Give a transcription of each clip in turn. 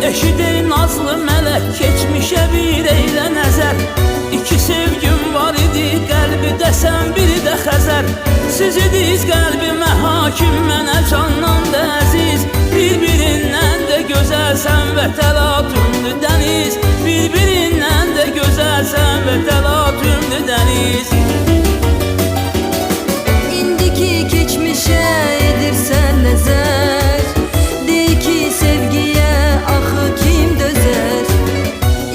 Eşidir nazlı melek, keçmişe bir eylə nəzər. İki sevgim var idi, qəlbi dəsən biri də Xəzər. Siz idiz qəlbimə hakim, mənə candan da əziz. Bir-birindən də gözəlsən və təlatümlü dəniz. Bir-birindən də gözəlsən və təlatümlü dəniz. İndiki keçmişə edirsən nəzər, dey ki sevgiyə axı kim dözər?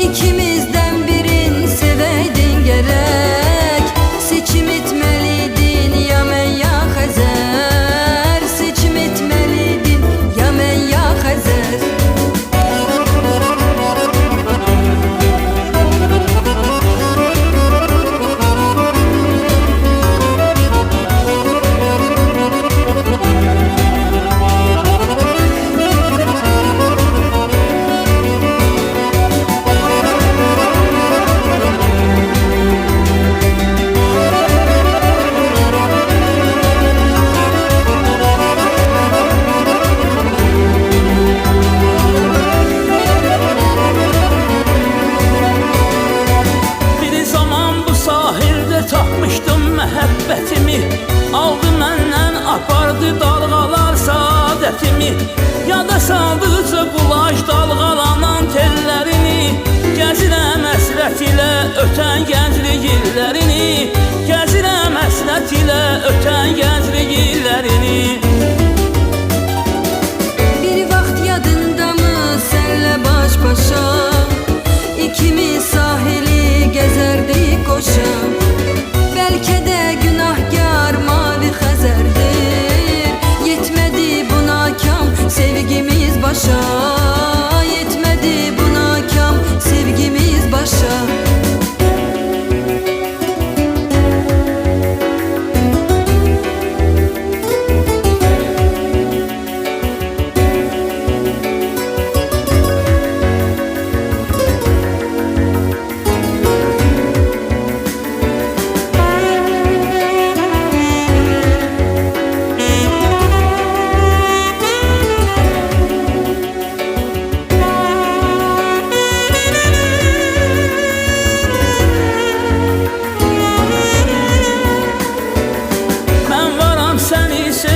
İkimizdən birin sevəydin gərək, seçim etməliydin ya mən ya Xəzər. Seçim etməliydin ya mən ya Xəzər. Tapmışdım məhəbbətimi, aldı məndən apardı dalğalar saadətimi. Yada saldıca qulaş dalğalanan tellərini, gəzirəm əsrət ilə ötən gənclik illərini. Gəzirəm əsrət ilə ötən gənclik illərini. Bir vaxt yadındamı sənlə baş-başa, İkimiz sahili gəzərdik qoşa. Bəlkə də günahkar mavi Xəzərdir, yetmədi buna kam sevgimiz başa. Yetmədi buna kam sevgimiz başa.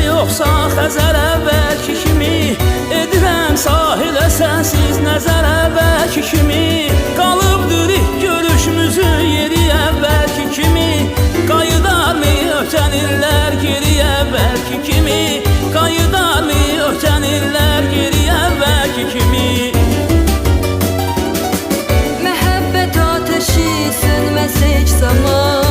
Yoxsa Xəzər əvvəlki kimi, edirəm sahilə sənsiz nəzər əvvəlki kimi. Qalıbdır ilk görüşümüzün yeri əvvəlki kimi. Qayıdarmı ötən illər geri əvvəlki kimi? Qayıdarmı ötən illər geri əvvəlki kimi? Məhəbbət ateşi sönməz heç zaman.